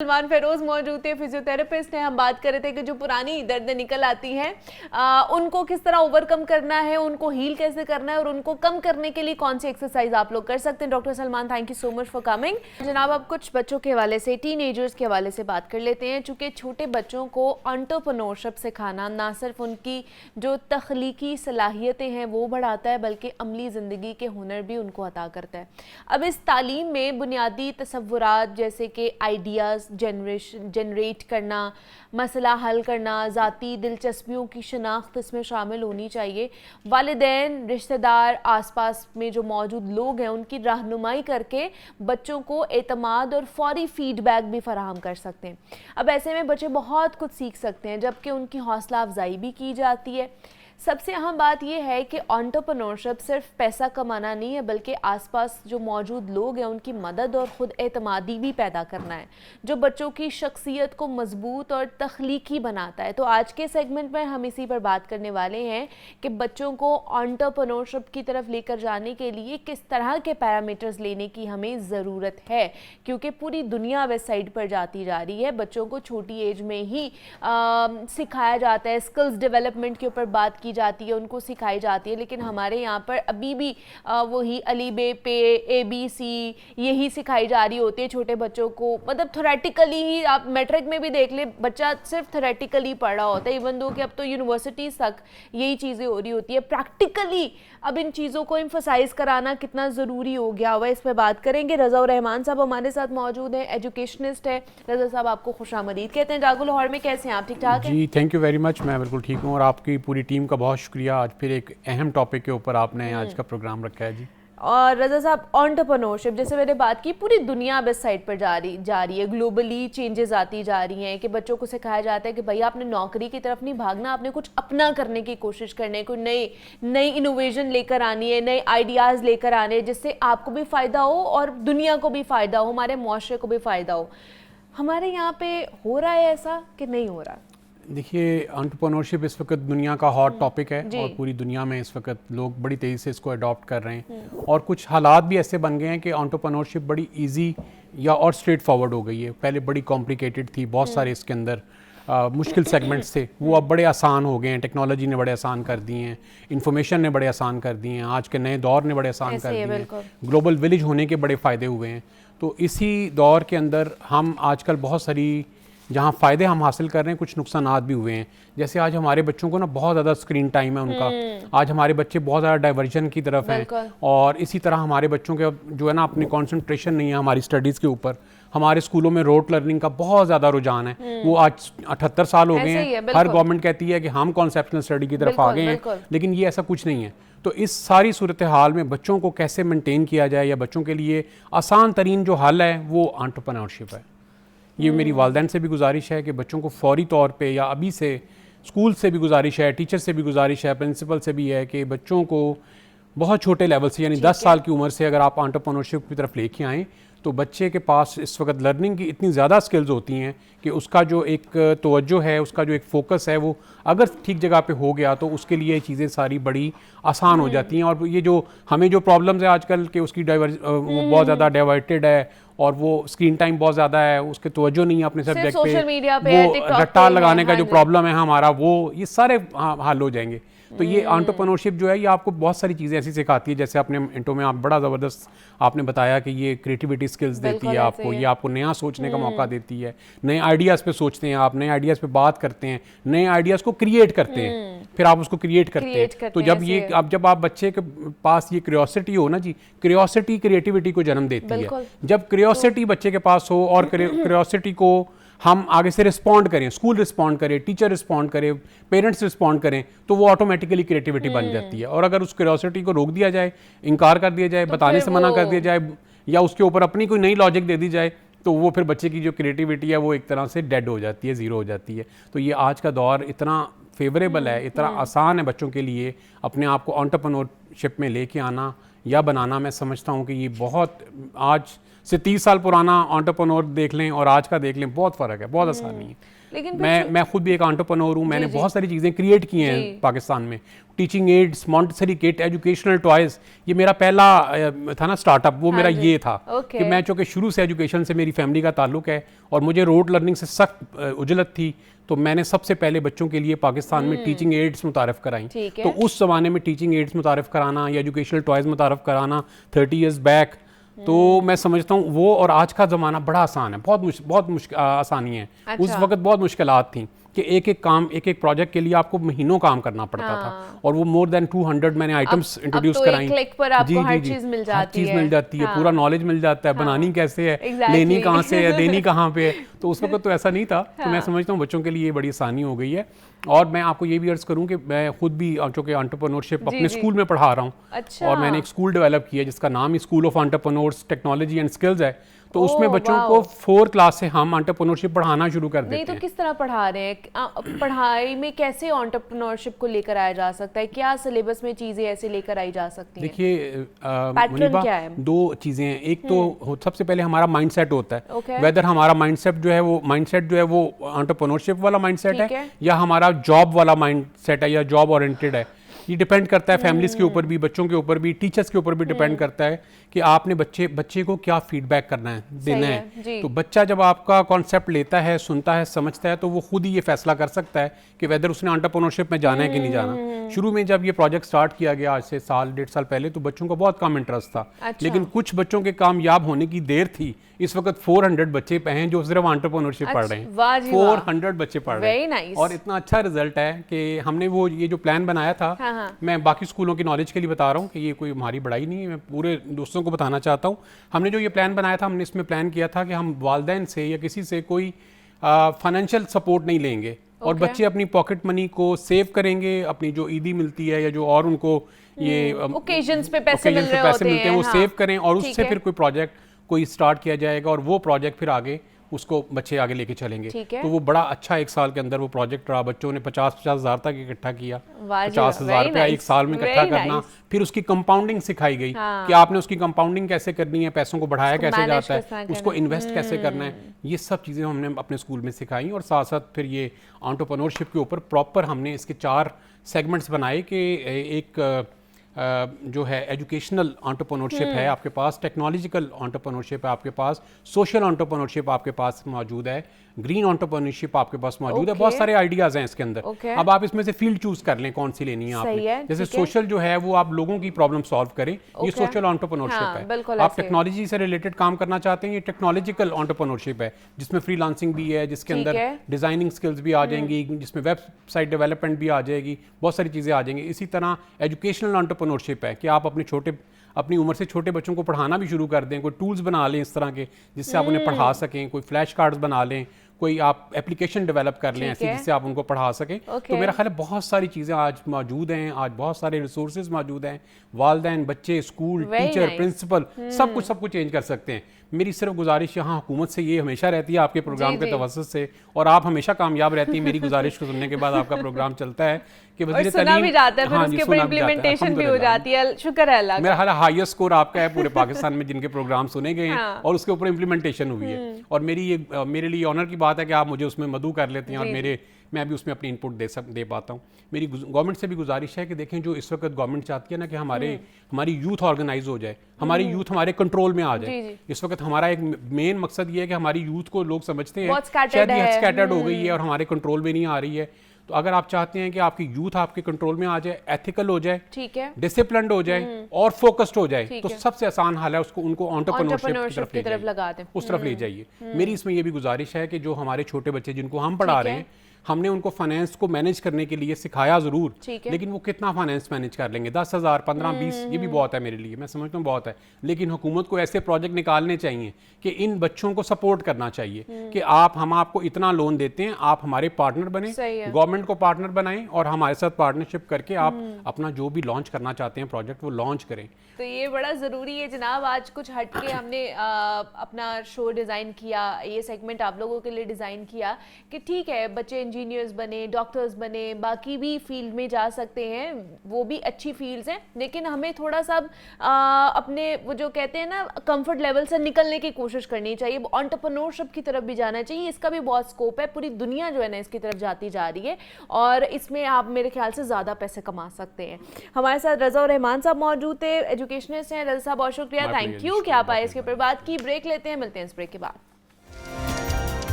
सलमान फेरोज मौजूद थे, फिजियोथेरेपिस्ट हैं। हम बात कर रहे थे कि जो पुरानी दर्द निकल आती हैं उनको किस तरह ओवरकम करना है, उनको हील कैसे करना है और उनको कम करने के लिए कौन सी एक्सरसाइज आप लोग कर सकते हैं। Doctor Salman, thank you so much for coming. जनाब, अब कुछ बच्चों के हवाले से, टीनेजर्स के हवाले से बात कर लेते हैं। चूँकि छोटे बच्चों को एंटरप्रेन्योरशिप सिखाना ना सिर्फ उनकी जो तख्लीकी सलाहियतें हैं वो बढ़ाता है, बल्कि अमली ज़िंदगी के हुनर भी उनको अता करता है। अब इस तालीम में बुनियादी तसव्वुरात जैसे कि आइडियाज़ जनरेट करना, मसला हल करना, ज़ाती दिलचस्पियों की शिनाख्त इसमें शामिल होनी चाहिए। वालिदैन, रिश्तेदार, आसपास में जो मौजूद लोग हैं उनकी रहनुमाई करके बच्चों को एतमाद और फौरी फीडबैक भी फराहम कर सकते हैं। अब ऐसे में बच्चे बहुत कुछ सीख सकते हैं जबकि उनकी हौसला अफजाई भी की जाती है। सबसे अहम बात यह है कि एंटरप्रेन्योरशिप सिर्फ पैसा कमाना नहीं है, बल्कि आसपास जो मौजूद लोग हैं उनकी मदद और ख़ुद एतमादी भी पैदा करना है, जो बच्चों की शख्सियत को मजबूत और तख्लीकी बनाता है। तो आज के सेगमेंट में हम इसी पर बात करने वाले हैं कि बच्चों को एंटरप्रेन्योरशिप की तरफ लेकर जाने के लिए किस तरह के पैरामीटर्स लेने की हमें ज़रूरत है, क्योंकि पूरी दुनिया वेस्ट साइड पर जाती जा रही है। बच्चों को छोटी एज में ही सिखाया जाता है, स्किल्स डेवलपमेंट के ऊपर बात की जाती है, उनको सिखाई जाती है, लेकिन हमारे यहाँ पर अभी भी वही अली बे पे ABC यही सिखाई जा रही होती है छोटे बच्चों को। मतलब थोरेटिकली ही, आप मैट्रिक में भी देख ले, बच्चा सिर्फ थोरेटिकली पढ़ रहा होता है, इवन दो कि अब तो यूनिवर्सिटीज़ तक यही चीज़ें हो रही होती है। प्रैक्टिकली अब इन चीज़ों को एम्फसाइज कराना कितना ज़रूरी हो गया हुआ है, इस पर बात करेंगे। रज़ा उर रहमान साहब हमारे साथ मौजूद हैं, एजुकेशनिस्ट है। रज़ा साहब, आपको खुशामदीद कहते हैं जागो लाहौर में। कैसे हैं आप? ठीक ठाक हैं जी, थैंक यू वेरी मच। मैं बिल्कुल ठीक हूँ और आपकी पूरी टीम का बहुत शुक्रिया। आज फिर एक अहम टॉपिक के ऊपर आपने आज का प्रोग्राम रखा है। जी, और रज़ा साहब, एंटरप्रेन्योरशिप जैसे मैंने बात की, पूरी दुनिया बेस्ट साइड पर जा रही है, ग्लोबली चेंजेस आती जा रही हैं कि बच्चों को सिखाया जाता है कि भैया आपने नौकरी की तरफ नहीं भागना, आपने कुछ अपना करने की कोशिश करनी है, कोई नई इनोवेशन लेकर आनी है, नए आइडियाज़ लेकर आने हैं जिससे आपको भी फ़ायदा हो और दुनिया को भी फ़ायदा हो, हमारे मुआशरे को भी फ़ायदा हो। हमारे यहाँ पे हो रहा है ऐसा कि नहीं हो रहा? देखिए, एंटरप्रेन्योरशिप इस वक्त दुनिया का हॉट टॉपिक है और पूरी दुनिया में इस वक्त लोग बड़ी तेज़ी से इसको अडॉप्ट कर रहे हैं और कुछ हालात भी ऐसे बन गए हैं कि एंटरप्रेन्योरशिप बड़ी इजी या और स्ट्रेट फॉरवर्ड हो गई है। पहले बड़ी कॉम्प्लिकेटेड थी, बहुत सारे इसके अंदर मुश्किल सेगमेंट्स थे, वो अब बड़े आसान हो गए हैं। टेक्नोलॉजी ने बड़े आसान कर दिए हैं, इंफॉर्मेशन ने बड़े आसान कर दिए हैं, आज के नए दौर ने बड़े आसान कर दिए हैं, ग्लोबल विलेज होने के बड़े फ़ायदे हुए हैं। तो इसी दौर के अंदर हम आजकल बहुत सारी जहाँ फ़ायदे हम हासिल कर रहे हैं, कुछ नुकसानात भी हुए हैं। जैसे आज हमारे बच्चों को ना बहुत ज़्यादा स्क्रीन टाइम है उनका। आज हमारे बच्चे बहुत ज़्यादा डाइवर्जन की तरफ हैं और इसी तरह हमारे बच्चों के जो है ना अपनी कंसंट्रेशन नहीं है हमारी स्टडीज़ के ऊपर। हमारे स्कूलों में रोट लर्निंग का बहुत ज़्यादा रुझान है। वो आज 78 साल हो गए हैं, हर गवर्नमेंट कहती है कि हम कॉन्सेप्शनल स्टडी की तरफ आ गए हैं, लेकिन ये ऐसा कुछ नहीं है। तो इस सारी सूरत हाल में बच्चों को कैसे मेंटेन किया जाए या बच्चों के लिए आसान तरीन जो हल है वो एंटरप्रेन्योरशिप है। ये मेरी वालदैन से भी गुजारिश है कि बच्चों को फौरी तौर पे या अभी से स्कूल से भी गुजारिश है, टीचर से भी गुजारिश है, प्रिंसिपल से भी है कि बच्चों को बहुत छोटे लेवल से यानी 10 साल की उम्र से अगर आप एंटरप्रेन्योरशिप की तरफ लेके आएँ तो बच्चे के पास इस वक्त लर्निंग की इतनी ज़्यादा स्किल्स होती हैं कि उसका जो एक तवज्जो है, उसका जो एक फ़ोकस है, वो अगर ठीक जगह पे हो गया तो उसके लिए चीज़ें सारी बड़ी आसान हो जाती हैं। और ये जो हमें जो प्रॉब्लम्स है आजकल के उसकी वो बहुत ज़्यादा डाइवर्टेड है और वो स्क्रीन टाइम बहुत ज़्यादा है, उसके तवज्जो नहीं है अपने सब्जेक्ट पे, वो रट्टा लगाने का जो प्रॉब्लम है हमारा, वो ये सारे हल हो जाएंगे। तो ये एंटरप्रेन्योरशिप जो है ये आपको बहुत सारी चीज़ें ऐसी सिखाती है, जैसे अपने इंटो में आप बड़ा ज़बरदस्त आपने बताया कि ये क्रिएटिविटी स्किल्स देती है आपको, ये आपको नया सोचने का मौका देती है, नए आइडियाज़ पे सोचते हैं आप, नए आइडियाज़ पे बात करते हैं, नए आइडियाज़ को क्रिएट करते हैं, फिर आप उसको क्रिएट करते हैं। तो जब आप बच्चे के पास ये क्यूरियोसिटी हो ना जी, क्यूरियोसिटी क्रिएटिविटी को जन्म देती है। जब क्यूरियोसिटी बच्चे के पास हो और क्यूरियोसिटी को हम आगे से रिस्पॉन्ड करें, स्कूल रिस्पॉन्ड करे, टीचर रिस्पॉन्ड करे, पेरेंट्स रिस्पॉन्ड करें, तो वो ऑटोमेटिकली क्रिएटिविटी बन जाती है। और अगर उस क्यूरियोसिटी को रोक दिया जाए, इनकार कर दिया जाए, तो बताने से मना कर दिया जाए या उसके ऊपर अपनी कोई नई लॉजिक दे दी जाए, तो वो फिर बच्चे की जो क्रिएटिविटी है वो एक तरह से डेड हो जाती है, ज़ीरो हो जाती है। तो ये आज का दौर इतना फेवरेबल है, इतना आसान है बच्चों के लिए अपने आप को एंटरप्रेन्योरशिप में लेके आना या बनाना। मैं समझता हूँ कि ये बहुत आज से 30 साल पुराना एंटरप्रेन्योर देख लें और आज का देख लें, बहुत फ़र्क है, बहुत आसानी है। लेकिन मैं खुद भी एक एंटरप्रेन्योर हूँ, मैंने बहुत सारी चीज़ें क्रिएट की हैं पाकिस्तान में। Teaching ads, Montessori kit, educational toys, ये मेरा पहला था ना स्टार्टअप, वो मेरा ये था कि मैं चूँकि शुरू से एजुकेशन से मेरी फैमिली का ताल्लुक है और मुझे रोड लर्निंग से सख्त उजलत थी, तो मैंने सबसे पहले बच्चों के लिए पाकिस्तान में टीचिंग एड्स मुतारफ़ कराई। तो उस ज़माने में टीचिंग एड्स मुतारफ़ कराना या एजुकेशनल टॉयज़ मुतारफ़ कराना 30 ईयर्स बैक, तो मैं समझता हूँ वो और आज का ज़माना बड़ा आसान है, बहुत मुश्किल आसानी है। उस वक्त बहुत मुश्किलात थी कि एक एक प्रोजेक्ट के लिए आपको महीनों काम करना पड़ता था, और वो मोर देन 200 मैंने आइटम्स इंट्रोड्यूस कराई। क्लिक पर आपको हर चीज़ मिल जाती है, पूरा नॉलेज मिल जाता है, बनानी कैसे है, लेनी कहाँ से है, देनी कहाँ पे है। तो उस वक्त तो ऐसा नहीं था। तो मैं समझता हूँ बच्चों के लिए बड़ी आसानी हो गई है। और मैं आपको ये भी अर्ज करूँ कि मैं खुद भी चूँकि एंटरप्रेन्योरशिप अपने स्कूल में पढ़ा रहा हूँ, और मैंने एक स्कूल डेवलप किया जिसका नाम ही school of entrepreneurs technology and skills है। तो उसमें बच्चों को 4 क्लास से हम एंटरप्रेन्योरशिप पढ़ाना शुरू कर देते हैं। नहीं तो किस तरह पढ़ा रहे हैं? पढ़ाई में कैसे एंटरप्रेन्योरशिप को लेकर आया जा सकता है? क्या सिलेबस में चीजें ऐसे लेकर आई जा सकती हैं? देखिए पैटर्न क्या है? 2 चीजें हैं। एक तो सबसे पहले हमारा माइंडसेट होता है, वेदर हमारा माइंडसेट जो है वो एंटरप्रेन्योरशिप वाला माइंडसेट है या हमारा जॉब वाला माइंडसेट है या जॉब ओरिएंटेड है। ये डिपेंड करता है फैमिलीज के ऊपर भी, बच्चों के ऊपर भी, टीचर्स के ऊपर भी डिपेंड करता है कि आपने बच्चे को क्या फीडबैक करना है, देना है। तो बच्चा जब आपका कॉन्सेप्ट लेता है, सुनता है, समझता है, तो वो खुद ही ये फैसला कर सकता है कि वेदर उसने एंटरप्रेन्योरशिप में जाना है कि नहीं जाना। शुरू में जब ये प्रोजेक्ट स्टार्ट किया गया आज से 1.5 साल पहले, तो बच्चों को बहुत कम इंटरेस्ट था। लेकिन कुछ बच्चों के कामयाब होने की देर थी। इस वक्त 400 बच्चे हैं जो सिर्फ एंटरप्रेन्योरशिप पढ़ रहे हैं। 400 बच्चे पढ़ रहे हैं और इतना अच्छा रिजल्ट है कि हमने वो ये जो प्लान बनाया था, मैं बाकी स्कूलों की नॉलेज के लिए बता रहा हूँ कि ये कोई हमारी बड़ाई नहीं है, मैं पूरे दोस्तों को बताना चाहता हूँ। हमने जो ये प्लान बनाया था, हमने इसमें प्लान किया था कि हम वालिदैन से या किसी से कोई फाइनेंशियल सपोर्ट नहीं लेंगे और बच्चे अपनी पॉकेट मनी को सेव करेंगे, अपनी जो ईदी मिलती है या जो और उनको ये ओकेजन्स पे पैसे मिलते हैं वो सेव करें और उससे फिर कोई प्रोजेक्ट कोई स्टार्ट किया जाएगा और वो प्रोजेक्ट फिर आगे उसको बच्चे आगे लेके चलेंगे। तो वो बड़ा अच्छा 1 साल के अंदर वो प्रोजेक्ट रहा। बच्चों ने 50-50 हज़ार तक इकट्ठा किया, 50,000 रुपया 1 साल में इकट्ठा करना। फिर उसकी कंपाउंडिंग सिखाई गई कि आपने उसकी कंपाउंडिंग कैसे करनी है, पैसों को बढ़ाया कैसे जाता है, उसको इन्वेस्ट कैसे करना है। ये सब चीज़ें हमने अपने स्कूल में सिखाई और साथ साथ फिर ये एंटरप्रेन्योरशिप के ऊपर प्रॉपर हमने इसके 4 सेगमेंट्स बनाए कि एक जो है एजुकेशनल एंटरप्रेन्योरशिप है आपके पास, टेक्नोलॉजिकल एंटरप्रेन्योरशिप है आपके पास, सोशल एंटरप्रेन्योरशिप आपके पास मौजूद है, ग्रीन एंटरप्रेन्योरशिप आपके पास मौजूद है। बहुत सारे आइडियाज हैं इसके अंदर। अब आप इसमें से फील्ड चूज कर लें कौन सी लेनी है आपने। जैसे सोशल जो है वो आप लोगों की प्रॉब्लम सॉल्व करें, ये सोशल एंटरप्रेन्योरशिप है। आप टेक्नोलॉजी से रिलेटेड काम करना चाहते हैं, ये टेक्नोलॉजिकल एंटरप्रेन्योरशिप है जिसमें फ्रीलांसिंग भी है, जिसके अंदर डिजाइनिंग स्किल्स भी आ जाएंगी, जिसमें वेबसाइट डेवलपमेंट भी आ जाएगी, बहुत सारी चीज़ें आ जाएंगी। इसी तरह एजुकेशनल एंटरप्रेन्योरशिप है कि आप अपनी उम्र से छोटे बच्चों को पढ़ाना भी शुरू कर दें, कोई टूल्स बना लें इस तरह के जिससे आप उन्हें पढ़ा सकें, कोई फ्लैश कार्ड्स बना लें, कोई आप एप्लीकेशन डेवलप कर लें ऐसी जिससे आप उनको पढ़ा सकें। तो मेरा ख्याल है बहुत सारी चीज़ें आज मौजूद हैं, आज बहुत सारे रिसोर्सेज मौजूद हैं। वालिदैन, बच्चे, स्कूल, टीचर, प्रिंसिपल सब कुछ चेंज कर सकते हैं। मेरी सिर्फ गुजारिश यहाँ हुकूमत से ये हमेशा रहती है आपके प्रोग्राम के तवज्जुह से, और आप हमेशा कामयाब रहती हैं मेरी गुजारिश को सुनने के बाद आपका प्रोग्राम चलता है कि वज़ीर तालीम भी जाता है, फिर उसके ऊपर इम्प्लीमेंटेशन भी हो जाती है। शुक्र है अल्लाह का। मेरा हाल हाईएस्ट स्कोर आपका है पूरे पाकिस्तान में जिनके प्रोग्राम सुने गए हैं और उसके ऊपर इम्प्लीमेंटेशन हुई है। और मेरे लिए ऑनर की बात है कि आप मुझे उसमें मदऊ कर लेते हैं और मैं भी उसमें अपनी इनपुट दे पाता हूँ। मेरी गवर्नमेंट से भी गुजारिश है कि देखें जो इस वक्त गवर्नमेंट चाहती है ना कि हमारी यूथ ऑर्गेनाइज हो जाए, हमारी यूथ हमारे कंट्रोल में आ जाए। इस वक्त हमारा एक मेन मकसद ये है कि हमारी यूथ को लोग समझते हैं शायद ये स्कैटर्ड हो गई है और हमारे कंट्रोल में नहीं आ रही है। तो अगर आप चाहते हैं कि आपकी यूथ आपके कंट्रोल में आ जाए, एथिकल हो जाए, ठीक है, डिसिप्लिन्ड हो जाए और फोकस्ड हो जाए, तो सबसे आसान हाल है उनको एंटरप्रेन्योरशिप की तरफ लगा दें, उस तरफ ले जाइए। मेरी इसमें ये भी गुजारिश है कि जो हमारे छोटे बच्चे जिनको हम पढ़ा रहे हैं, हमने उनको फाइनेंस को मैनेज करने के लिए सिखाया जरूर, लेकिन वो कितना फाइनेंस मैनेज कर लेंगे? 10,000, 15, 20 ये भी बहुत है मेरे लिए, मैं समझता हूँ बहुत है। लेकिन हुकूमत को ऐसे प्रोजेक्ट निकालने चाहिए कि इन बच्चों को सपोर्ट करना चाहिए कि हम आपको इतना लोन देते हैं, आप हमारे पार्टनर बने, गवर्नमेंट को पार्टनर बनाएं और हमारे साथ पार्टनरशिप करके आप अपना जो भी लॉन्च करना चाहते हैं प्रोजेक्ट वो लॉन्च करें। तो ये बड़ा ज़रूरी है जनाब। आज कुछ हट के हमने अपना शो डिज़ाइन किया, ये सेगमेंट आप लोगों के लिए डिज़ाइन किया कि ठीक है बच्चे इंजीनियर्स बने, डॉक्टर्स बने, बाकी भी फील्ड में जा सकते हैं, वो भी अच्छी फील्ड्स हैं, लेकिन हमें थोड़ा सा अपने वो जो कहते हैं ना कंफर्ट लेवल से निकलने की कोशिश करनी चाहिए, एंटरप्रेन्योरशिप की तरफ भी जाना चाहिए। इसका भी बहुत स्कोप है, पूरी दुनिया जो है ना इसकी तरफ जाती जा रही है और इसमें आप मेरे ख्याल से ज़्यादा पैसे कमा सकते हैं। हमारे साथ रज़ा और रहमान साहब मौजूद थे, एजुकेशनिस्ट हैं। रज़ा साहब बहुत शुक्रिया, थैंक यू कि आप आए, इसके ऊपर बात की। ब्रेक लेते हैं, मिलते हैं इस ब्रेक के बाद।